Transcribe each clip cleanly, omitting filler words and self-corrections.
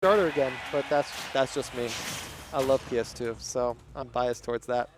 starter again, but that's just me. I love PS2, so I'm biased towards that.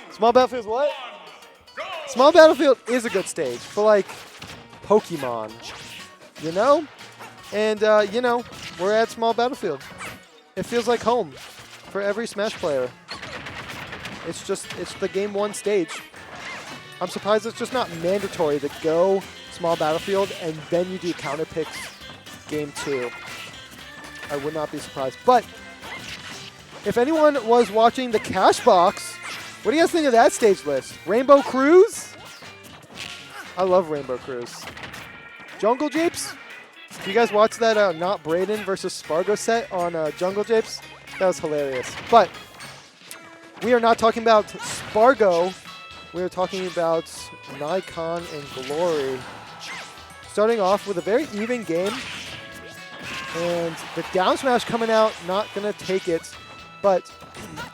Small Battlefield is what? Small Battlefield is a good stage for like Pokemon, you know? And you know, we're at Small Battlefield. It feels like home for every Smash player. It's the game 1 stage. I'm surprised it's just not mandatory to go Small Battlefield and then you do counter picks game 2. I would not be surprised. But if anyone was watching the Cash Box, what do you guys think of that stage list? Rainbow Cruise? I love Rainbow Cruise. Jungle Japes? Do you guys watch that Not Braden versus Spargo set on Jungle Japes? That was hilarious. But we are not talking about Spargo. We are talking about Nicon and Glory. Starting off with a very even game. And the down smash coming out, not going to take it. But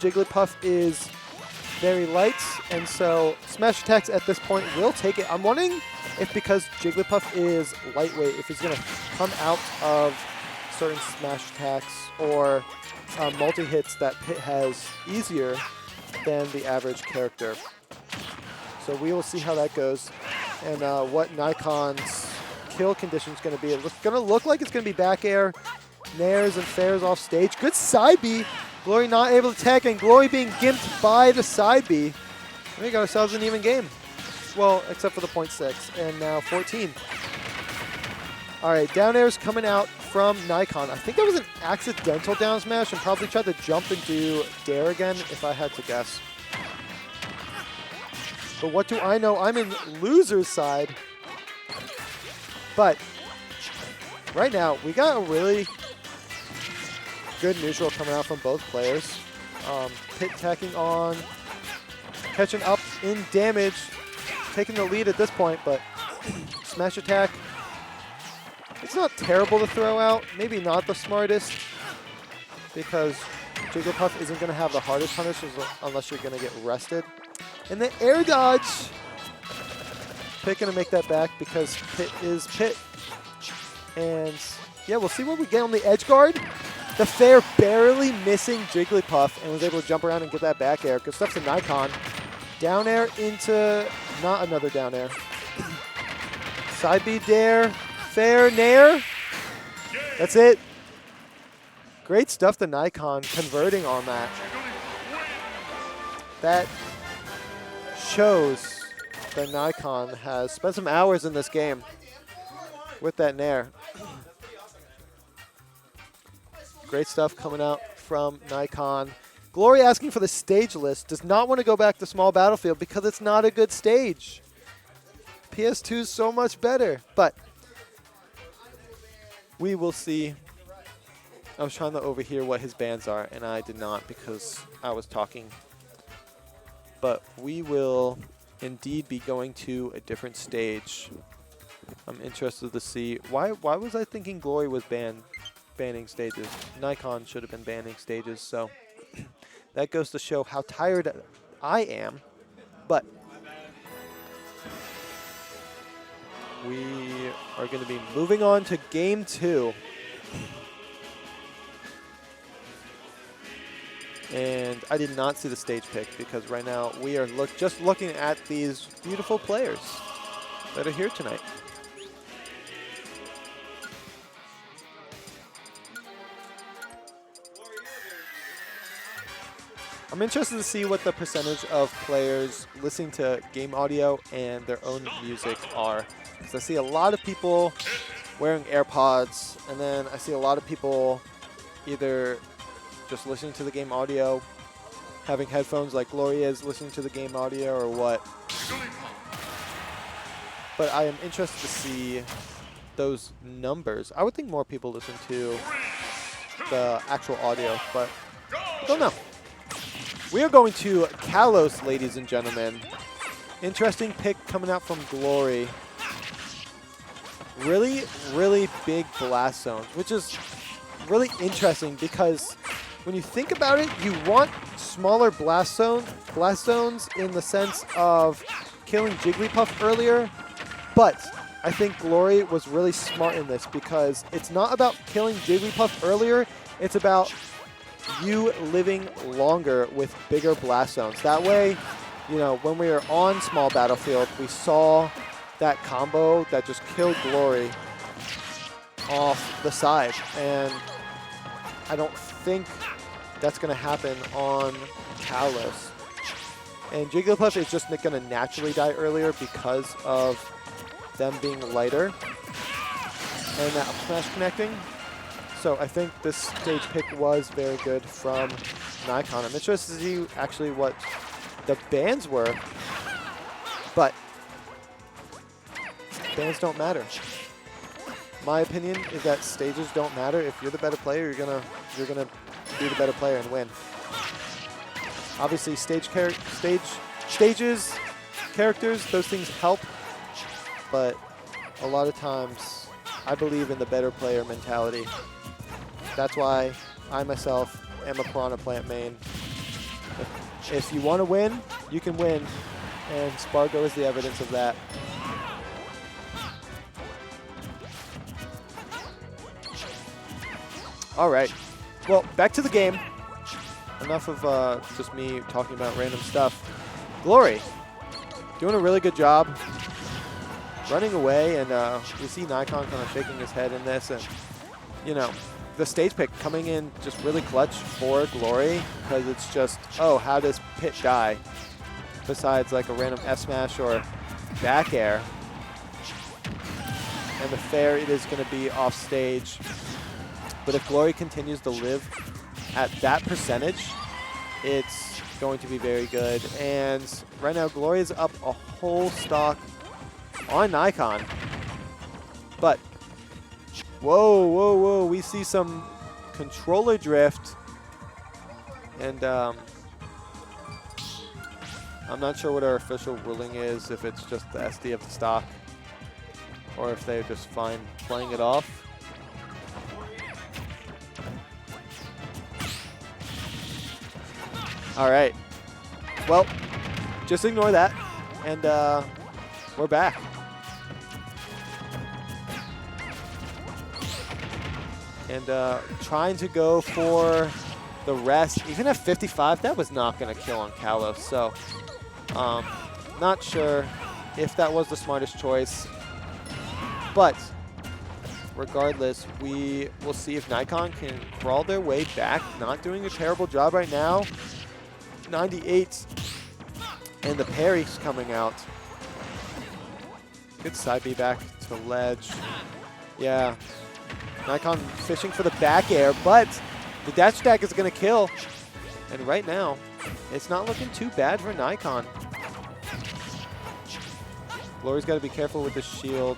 Jigglypuff is very light, and so smash attacks at this point will take it. I'm wondering if because Jigglypuff is lightweight, if he's going to come out of certain smash attacks or multi-hits that Pit has easier than the average character. So we will see how that goes and what Nikon's kill condition is going to be. It's going to look like it's going to be back air, nairs, and fairs off stage. Good side B. Glory not able to tech, and Glory being gimped by the side B. We got ourselves an even game. Well, except for the 0.6, and now 14. All right, down airs coming out from Nicon. I think that was an accidental down smash and probably tried to jump and do dare again if I had to guess. But what do I know? I'm in loser's side. But right now, we got a really good neutral coming out from both players. Pit tacking on, catching up in damage, taking the lead at this point, but smash attack, it's not terrible to throw out. Maybe not the smartest, because Jigglypuff isn't going to have the hardest punishes unless you're going to get rested. And the air dodge, Pit going to make that back because Pit is Pit. And yeah, we'll see what we get on the edge guard. The fair barely missing Jigglypuff and was able to jump around and get that back air. Good stuff to Nicon. Down air into not another down air. Side B dare, fair nair. That's it. Great stuff to Nicon converting on that. That shows that Nicon has spent some hours in this game with that nair. Great stuff coming out from Nicon. Glory asking for the stage list. Does not want to go back to Small Battlefield because it's not a good stage. PS2 is so much better. But we will see. I was trying to overhear what his bans are, and I did not because I was talking. But we will indeed be going to a different stage. I'm interested to see. Why was I thinking Glory was banning stages? Nicon should have been banning stages, so that goes to show how tired I am. But we are going to be moving on to game 2. And I did not see the stage pick because right now we are just looking at these beautiful players that are here tonight. I'm interested to see what the percentage of players listening to game audio and their own music are. Because I see a lot of people wearing AirPods, and then I see a lot of people either just listening to the game audio, having headphones like Gloria is listening to the game audio, or what. But I am interested to see those numbers. I would think more people listen to the actual audio, but I don't know. We are going to Kalos, ladies and gentlemen. Interesting pick coming out from Glory. Really, really big blast zones, which is really interesting because when you think about it, you want smaller blast zones in the sense of killing Jigglypuff earlier, but I think Glory was really smart in this because it's not about killing Jigglypuff earlier. It's about you living longer with bigger blast zones. That way, you know, when we were on small battlefield, we saw that combo that just killed Glory off the side. And I don't think that's going to happen on Kalos. And Jigglypuff is just going to naturally die earlier because of them being lighter and that smash connecting. So I think this stage pick was very good from Nicon. I'm interested to see actually what the bans were, but bans don't matter. My opinion is that stages don't matter. If you're the better player, you're gonna be the better player and win. Obviously, stages, characters, those things help, but a lot of times I believe in the better player mentality. That's why I myself am a Piranha Plant main. If you want to win, you can win, and Spargo is the evidence of that. All right, well, back to the game. Enough of just me talking about random stuff. Glory, doing a really good job running away, and we see Nicon kind of shaking his head in this, and you know, the stage pick coming in just really clutch for Glory, because it's just, oh, how does Pit die? Besides like a random F smash or back air. And the fair, it is going to be off stage. But if Glory continues to live at that percentage, it's going to be very good. And right now, Glory is up a whole stock on Nicon. But whoa, whoa, whoa, we see some controller drift. And I'm not sure what our official ruling is, if it's just the SD of the stock, or if they're just fine playing it off. All right. Well, just ignore that, and we're back. And trying to go for the rest. Even at 55, that was not going to kill on Kalos. So, not sure if that was the smartest choice. But regardless, we will see if Nicon can crawl their way back. Not doing a terrible job right now. 98, and the parry's coming out. Good side B back to ledge. Yeah, Nicon fishing for the back air, but the dash attack is going to kill. And right now, it's not looking too bad for Nicon. Glory's got to be careful with the shield.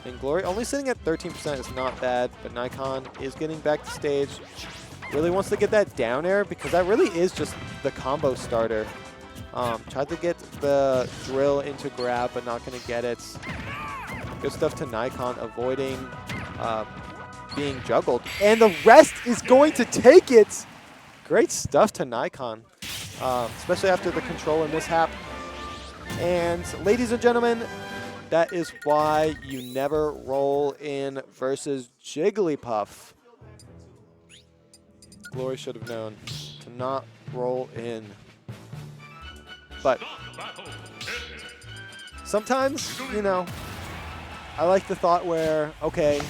And Glory only sitting at 13% is not bad, but Nicon is getting back to stage. Really wants to get that down air because that really is just the combo starter. Tried to get the drill into grab, but not going to get it. Good stuff to Nicon, avoiding being juggled. And the rest is going to take it. Great stuff to Nicon, especially after the controller mishap. And ladies and gentlemen, that is why you never roll in versus Jigglypuff. Glory should have known to not roll in. But sometimes, you know, I like the thought where, okay,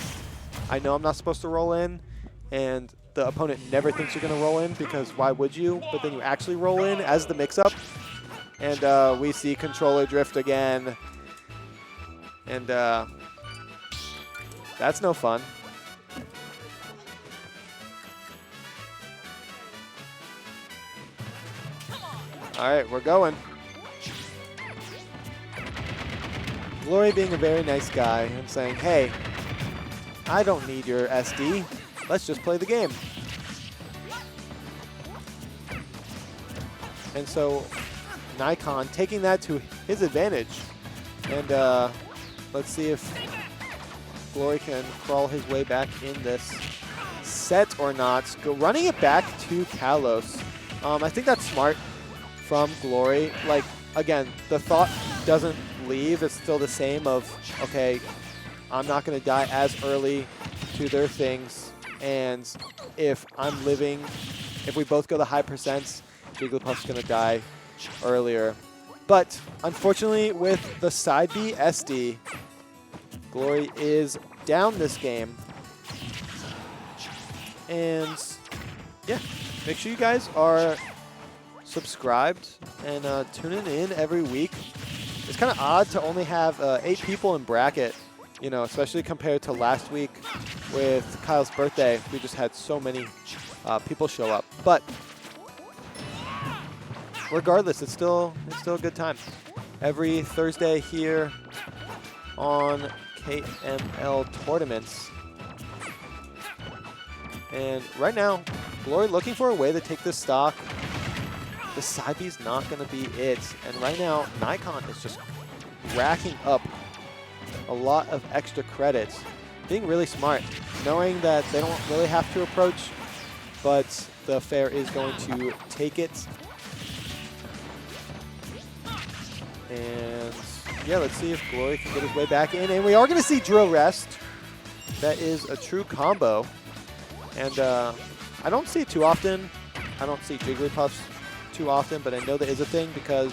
I know I'm not supposed to roll in, and the opponent never thinks you're going to roll in because why would you? But then you actually roll in as the mix-up. And we see controller drift again. And that's no fun. All right, we're going. Glory being a very nice guy and saying, hey, I don't need your SD. Let's just play the game. And so Nicon taking that to his advantage. And let's see if Glory can crawl his way back in this set or not. Running it back to Kalos. I think that's smart from Glory. Like, again, the thought doesn't leave is still the same of, okay, I'm not going to die as early to their things. And if I'm living, if we both go the high percents, Jigglypuff's going to die earlier. But unfortunately, with the side B SD, Glory is down this game. And yeah, make sure you guys are subscribed and tuning in every week. It's kind of odd to only have 8 people in bracket, you know, especially compared to last week with Kyle's birthday. We just had so many people show up. But regardless, it's still a good time. Every Thursday here on KML Tournaments. And right now, Glory looking for a way to take this stock. The side B's not going to be it. And right now, Nicon is just racking up a lot of extra credits. Being really smart, knowing that they don't really have to approach, but the fair is going to take it. And yeah, let's see if Glory can get his way back in. And we are going to see Drill Rest. That is a true combo. And I don't see it too often. I don't see Jigglypuffs too often, but I know that is a thing because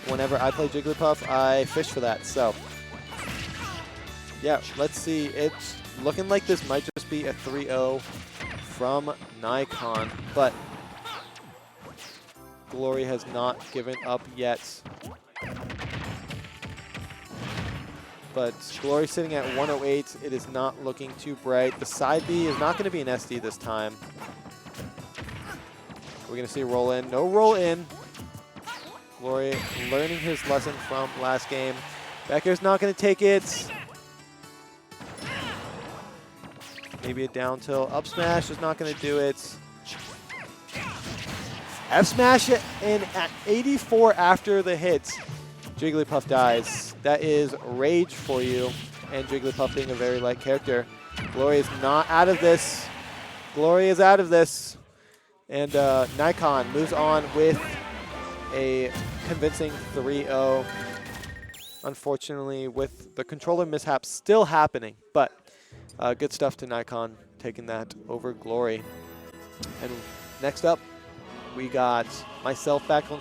whenever I play Jigglypuff, I fish for that. So yeah, let's see. It's looking like this might just be a 3-0 from Nicon, but Glory has not given up yet. But Glory sitting at 108. It is not looking too bright. The side B is not going to be an SD this time. We're going to see a roll in. No roll in. Glory learning his lesson from last game. Back air's not going to take it. Maybe a down tilt. Up smash is not going to do it. F smash in at 84 after the hit. Jigglypuff dies. That is rage for you. And Jigglypuff being a very light character. Glory is not out of this. Glory is out of this. And Nicon moves on with a convincing 3-0. Unfortunately, with the controller mishap still happening. But good stuff to Nicon taking that over Glory. And next up, we got myself back on